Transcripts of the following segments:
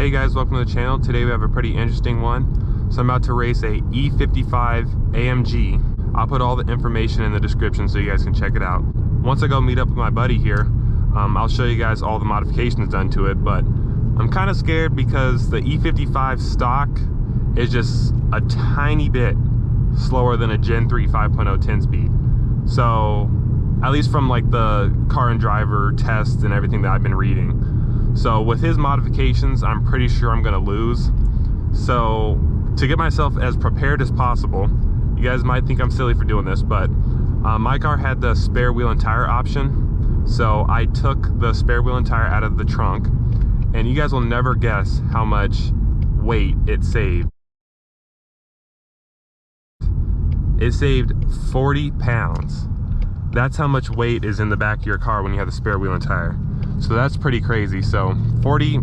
Hey guys, welcome to the channel. Today we have a pretty interesting one. So I'm about to race a E55 AMG. I'll put all the information in the description so you guys can check it out. Once I go meet up with my buddy here, I'll show you guys all the modifications done to it, but I'm kind of scared because the E55 stock is just a tiny bit slower than a Gen 3 5.0 10 speed. So at least from like the car and driver tests and everything that I've been reading. So with his modifications, I'm pretty sure I'm gonna lose. So to get myself as prepared as possible, you guys might think I'm silly for doing this, but my car had the spare wheel and tire option. So I took the spare wheel and tire out of the trunk, and you guys will never guess how much weight it saved. It saved 40 pounds. That's how much weight is in the back of your car when you have the spare wheel and tire. So that's pretty crazy. So 40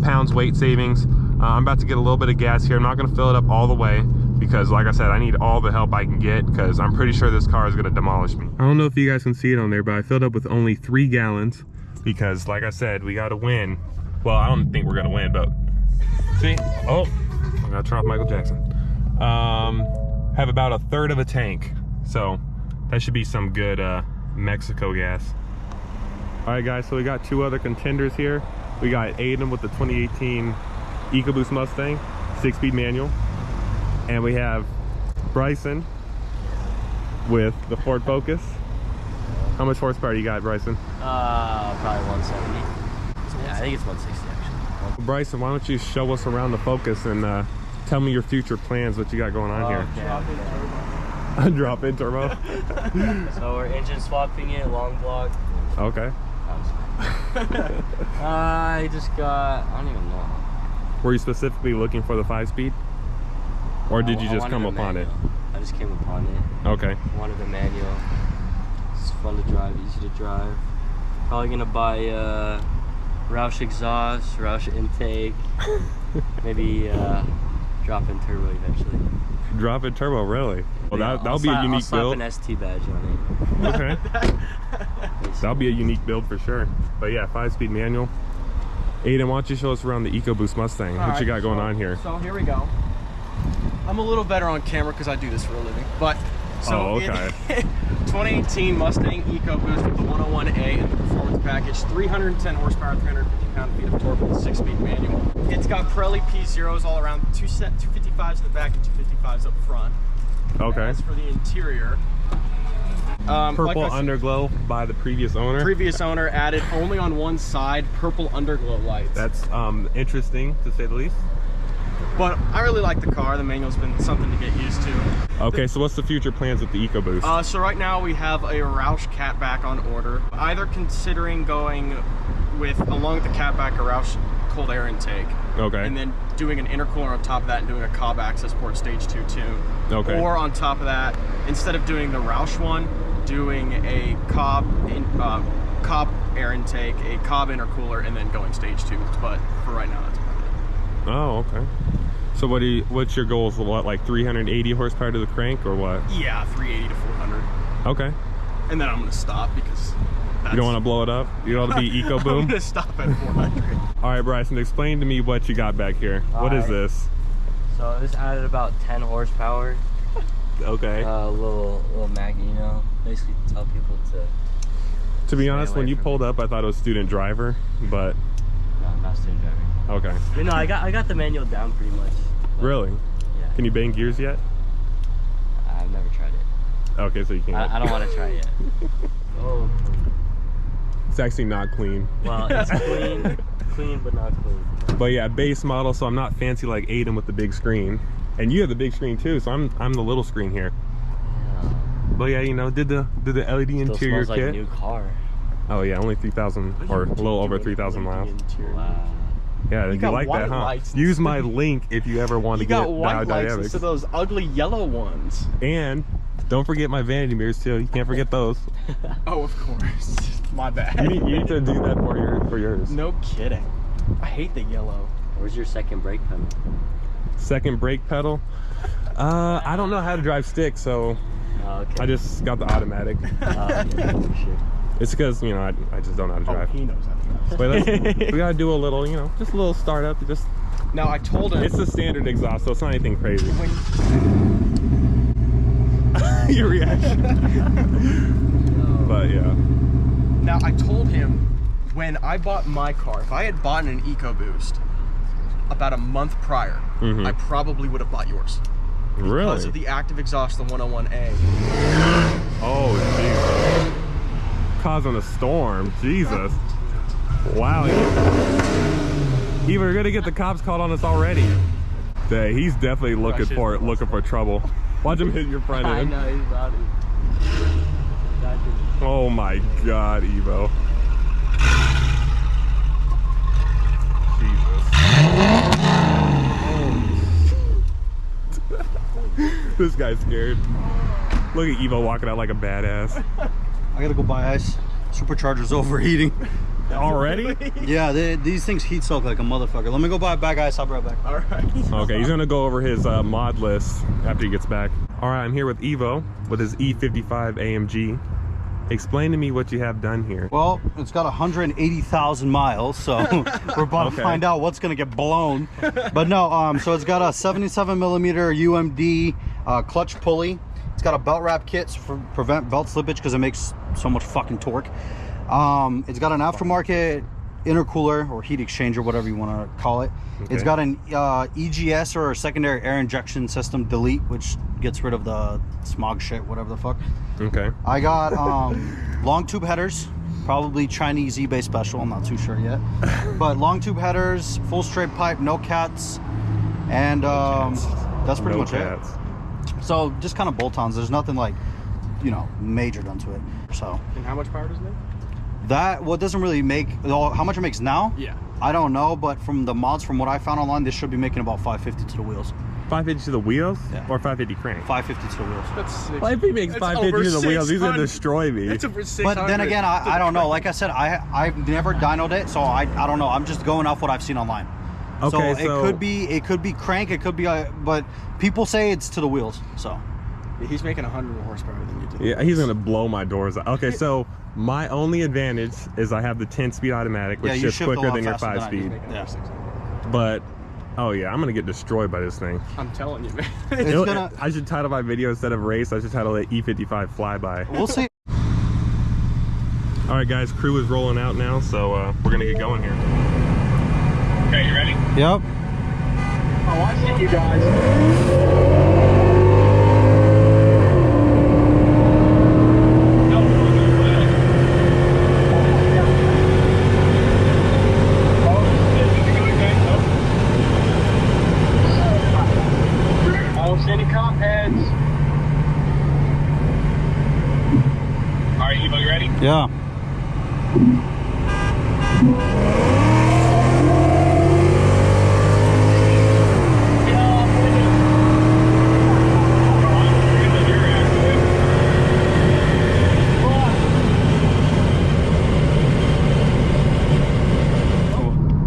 pounds weight savings. I'm about to get a little bit of gas here. I'm not gonna fill it up all the way because like I said, I need all the help I can get because I'm pretty sure this car is gonna demolish me. I don't know if you guys can see it on there, but I filled up with only 3 gallons because like I said, we gotta win. Well, I don't think we're gonna win, but see, oh, I gotta turn off Michael Jackson. Have about 1/3 of a tank. So that should be some good Mexico gas. All right guys, so we got 2 other contenders here. We got Aiden with the 2018 EcoBoost Mustang 6-speed manual, and we have Bryson with the Ford Focus. How much horsepower you got, Bryson? Probably 170. Yeah, I think it's 160 actually. Bryson, why don't you show us around the Focus and tell me your future plans, what you got going on here. Okay. Drop-in turbo. So we're engine swapping it, long block. Okay. I just got, I don't even know. Were you specifically looking for the 5-speed? Or did you just come upon it? I just came upon it. Okay. Wanted a manual. It's fun to drive, easy to drive. Probably gonna buy Roush exhaust, Roush intake, maybe drop-in turbo eventually. Drop-in turbo, really? Well, yeah, that'll be a unique build. I'll slap an ST badge on it. Okay. That'll be a unique build for sure. But yeah, 5-speed manual. Aiden, why don't you show us around the EcoBoost Mustang? What you got going on here? So here we go. I'm a little better on camera because I do this for a living. But so 2018 Mustang EcoBoost with the 101A and the performance package, 310 horsepower, 350 pound-feet of torque with a 6-speed manual. It's got Pirelli P0s all around, 255s in the back and 255s up front. Okay. As for the interior, purple like underglow by the previous owner. Previous owner added only on one side purple underglow lights. That's interesting to say the least. But I really like the car. The manual's been something to get used to. Okay, so what's the future plans with the EcoBoost? So right now we have a Roush catback on order. Either considering going with, along with the catback, a Roush cold air intake. Okay. And then doing an intercooler on top of that and doing a Cobb access port stage 2 tune. Okay. Or on top of that, instead of doing the Roush one, doing a Cobb air intake, a Cobb intercooler, and then going stage 2. But for right now, that's about it. Oh, okay. So what's your goals? What, like 380 horsepower to the crank or what? Yeah, 380 to 400. Okay. And then I'm gonna stop because you don't want to blow it up? You don't want to be eco boom? I'm gonna stop at 400. All right, Bryson, explain to me what you got back here. What is this? So this added about 10 horsepower. Okay. Little Maggie, you know, basically to tell people to be honest, when you pulled up, I thought it was student driver, but no, not student driver. Okay. You know, I got the manual down pretty much. Really? Yeah. Can you bang gears yet? I've never tried it. Okay, so you can't. I don't want to try it yet. Oh. It's actually not clean. Well, it's clean but not clean. But yeah, base model, so I'm not fancy like Aiden with the big screen. And you have the big screen too, so I'm the little screen here. Yeah. But yeah, you know, did the LED interior smells like kit. a new car. Oh yeah, only 3,000 or a little over 3,000 miles. Wow. Yeah, you like that, huh? Use my link if you ever want to get white lights instead of those ugly yellow ones. And don't forget my vanity mirrors too. You can't forget those. Oh, of course. My bad. You need to do that for yours. No kidding. I hate the yellow. Where's your second brake pedal? Second brake pedal? I don't know how to drive stick, so okay. I just got the automatic. Yeah, for sure. It's because, you know, I just don't know how to drive. Oh, he knows how to drive. Wait, we gotta do a little, you know, just a little startup. Just. Now I told him. It's a standard exhaust, so it's not anything crazy. Your reaction. But yeah. Now I told him when I bought my car, if I had bought an EcoBoost about a month prior, I probably would have bought yours. Really? Because of the active exhaust, the 101A. Oh, jeez. Causing a storm. Jesus. Wow. Eva, we're gonna get the cops called on us already. Dang, he's definitely looking for trouble. Watch him hit your front end. I know, he's about it. Oh my God, Evo. Jesus. This guy's scared. Look at Evo walking out like a badass. I gotta go buy ice. Supercharger's overheating. Already? Yeah, these things heat soak like a motherfucker. Let me go buy a bag of ice. I'll be right back. All right. Okay, he's gonna go over his mod list after he gets back. All right, I'm here with Evo with his E55 AMG. Explain to me what you have done here. Well, it's got 180,000 miles, so we're about to find out what's gonna get blown. But no, so it's got a 77mm UMD clutch pulley. It's got a belt wrap kit to prevent belt slippage because it makes so much fucking torque. It's got an aftermarket intercooler or heat exchanger, whatever you want to call it. Okay. It's got an EGS or secondary air injection system delete, which gets rid of the smog shit, whatever the fuck. Okay. I got long tube headers, probably Chinese eBay special, I'm not too sure yet. But long tube headers, full straight pipe, no cats, and that's pretty much it. So just kind of bolt-ons. There's nothing like, you know, major done to it. So. And how much power does it make? That, what doesn't really make, how much it makes now? Yeah. I don't know, but from the mods, from what I found online, this should be making about 550 to the wheels. 550 to the wheels? Yeah. Or 550 crank? 550 to the wheels. That's 600. Well, if he makes 550 to the wheels, he's gonna destroy me. It's over 600. But then again, I don't know. Like I said, I've never dynoed it, so I don't know. I'm just going off what I've seen online. Okay, so it could be crank, it could be, but people say it's to the wheels. So he's making 100 more horsepower than you do. Yeah, he's gonna blow my doors out. Okay, so my only advantage is I have the 10-speed automatic, which shifts quicker than your 5-speed. Yeah. But oh yeah, I'm gonna get destroyed by this thing. I'm telling you, man. I should title my video, instead of race, I should title it E55 flyby. We'll see. All right, guys, crew is rolling out now, so we're gonna get going here. Okay, you ready? Yep. Oh, I see you guys. Any cop heads? All right, Evo, you ready? Yeah.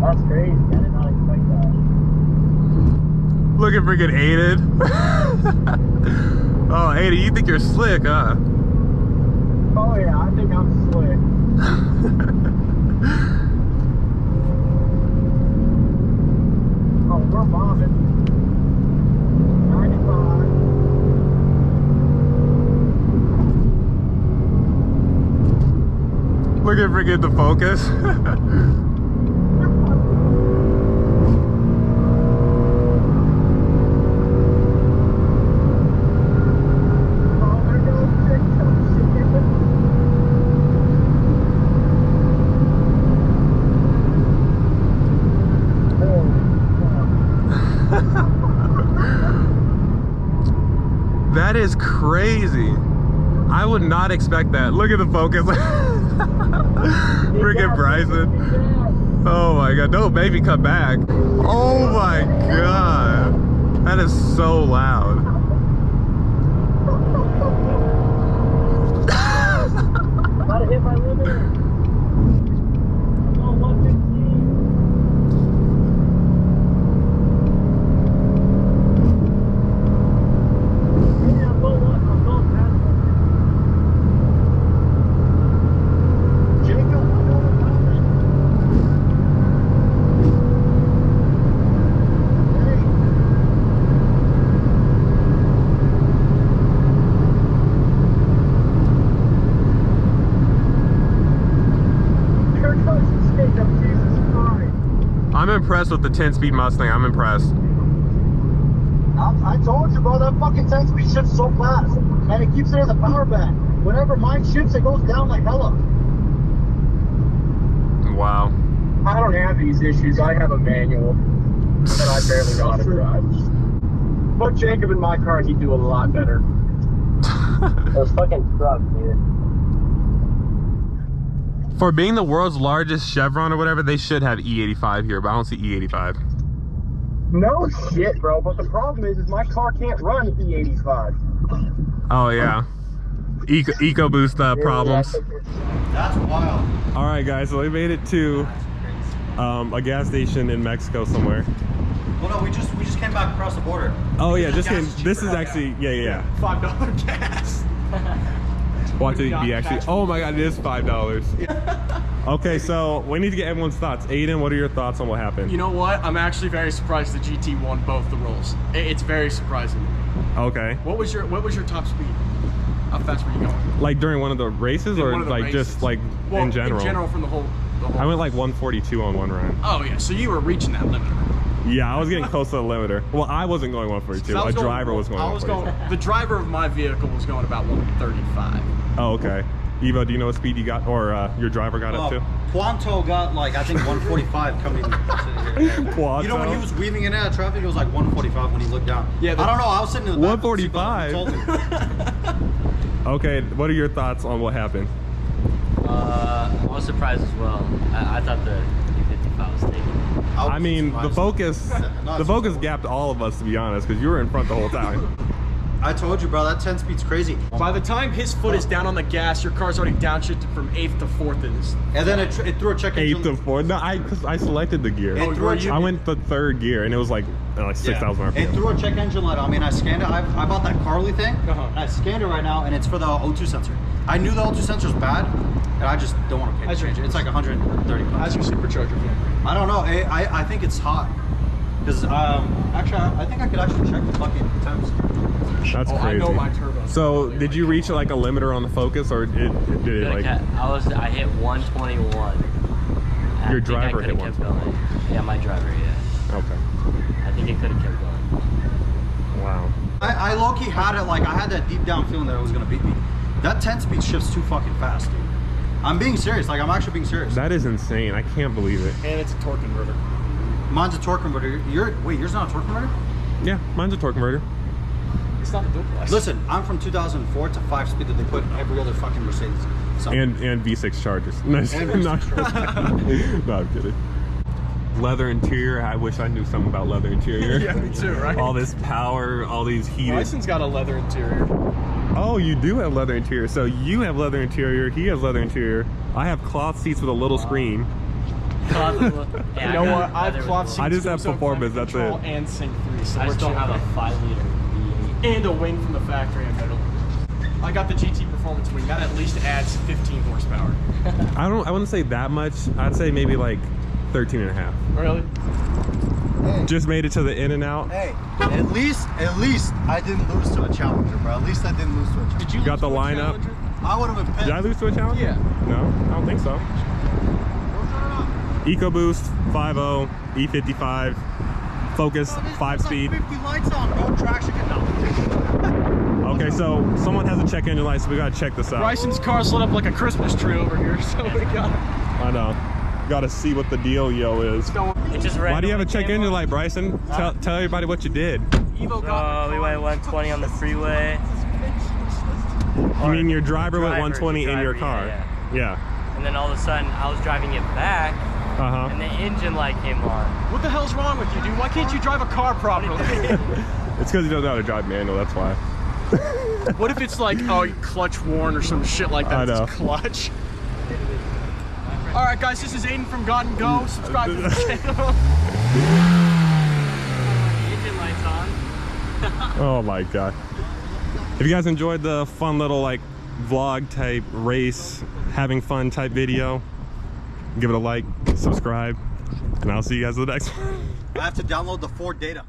That's crazy. I did not expect that. Look at freaking Aiden. Oh, Aiden, you think you're slick, huh? Oh yeah, I think I'm slick. Oh, we're bombing. 95. Look at freaking the focus. That is crazy. I would not expect that. Look at the focus. Freaking Bryson. Oh my god. Don't make me come back. Oh my god. That is so loud. About to hit my limiter. I'm on 115. Yeah, I'm going past impressed with the 10-speed Mustang. I'm impressed. I told you, bro, that fucking 10-speed shifts so fast. And it keeps it in the power band. Whenever mine shifts, it goes down like hella. Wow. I don't have these issues. I have a manual that I barely know how to drive. Put Jacob in my car and he'd do a lot better. Those fucking trucks, dude. For being the world's largest Chevron or whatever, they should have E85 here, but I don't see E85. No shit, bro. But the problem is my car can't run E85. Oh yeah, EcoBoost problems. That's wild. All right, guys, so we made it to a gas station in Mexico somewhere. Well, no, we just came back across the border. Oh yeah, just gas came. is This cheaper. is actually yeah. $5 gas. Watch it be actually. Oh my God, it is $5. Okay, so we need to get everyone's thoughts. Aiden, what are your thoughts on what happened? You know what? I'm actually very surprised the GT won both the roles. It's very surprising to me. Okay. What was your top speed? How fast were you going? Like during one of the races, or like just like Well, in general? In general, from the whole. I went like 142 on one run. Oh yeah, so you were reaching that limit. Yeah, I was getting close to the limiter. Well, I wasn't going 142. So I A was driver was going. I was 142. going. The driver of my vehicle was going about 135. Oh, okay. Evo, do you know what speed you got, or your driver got up to? Quanto got like, I think 145 coming here. Quanto? You know, when he was weaving in and out of traffic, it was like 145 when he looked down. Yeah, I don't know, I was sitting in the back. 145? Told me. Okay, what are your thoughts on what happened? I was surprised as well. I thought the E55 was taken. I mean, the Focus gapped all of us, to be honest, because you were in front the whole time. I told you, bro, that 10 speed's crazy. By the time his foot is down on the gas, your car's already downshifted from 8th to 4th in this. And then it threw a check engine. 8 to 4. No, because I selected the gear. It threw a check- I went the third gear, and it was like 6,000 RPM. It threw a check engine light on me, and I scanned it. I bought that Carly thing, and I scanned it right now, and it's for the O2 sensor. I knew the O2 sensor was bad, and I just don't want to pay to change it. It's like 130 bucks. How's your supercharger feeling? I don't know. I think it's hot. Because actually, I think I could actually check the fucking temps. That's crazy. I know my turbo. So, did you reach like a limiter on the Focus, or did it like? I hit 121. Your driver hit 121. Yeah, my driver. Yeah. Okay. I think it could have kept going. Wow. I low-key had it, like, I had that deep down feeling that it was going to beat me. That 10-speed shifts too fucking fast, dude. I'm being serious. Like, I'm actually being serious. That is insane. I can't believe it. And it's a torque converter. Mine's a torque converter. Wait, yours not a torque converter? Yeah, mine's a torque converter. It's not a duplex. Listen, I'm from 2004 to 5-speed that they put in every other fucking Mercedes. So. And V6 Chargers. No, no, I'm kidding. Leather interior. I wish I knew something about leather interior. Yeah, me too, right? All this power, all these heated. Bryson's got a leather interior. Oh, you do have leather interior. So you have leather interior. He has leather interior. I have cloth seats with a little screen. Yeah, You know what? I have cloth seats. I just have with performance, that's control it. And Sync 3. So I just don't have a 5-liter V8. And a wing from the factory in the middle. I got the GT Performance wing. That at least adds 15 horsepower. I wouldn't say that much. I'd say maybe like 13 and a half. Really? Hey. Just made it to the in and out. Hey, at least I didn't lose to a Challenger, bro. At least I didn't lose to a Challenger. Did you Got lose the to a lineup. Challenger? I would have been pissed. Did I lose to a Challenger? Yeah. No, I don't think so. EcoBoost 5.0 E55 Focus 5-speed. 50 lights on, bro. Traction control. Okay, so someone has a check engine light, so we gotta check this out. Bryson's car's lit up like a Christmas tree over here, so we got. I know. Gotta see what the deal, is. It just Why do you have a check engine light, Bryson? Tell everybody what you did. Evo got We went 120 on the freeway. I mean, your driver went Driver, 120 in your driver, car. yeah. And then all of a sudden, I was driving it back, Uh-huh. and the engine light came on. What the hell's wrong with you, dude? Why can't you drive a car properly? It's because he doesn't know how to drive manual, that's why. What if it's like, oh, clutch worn or some shit like that? I know. It's clutch. All right, guys, this is Aiden from God and Go. Subscribe to the channel. Engine lights on. Oh my god. If you guys enjoyed the fun little like vlog type race, having fun type video, give it a like, subscribe, and I'll see you guys in the next one. I have to download the Ford data.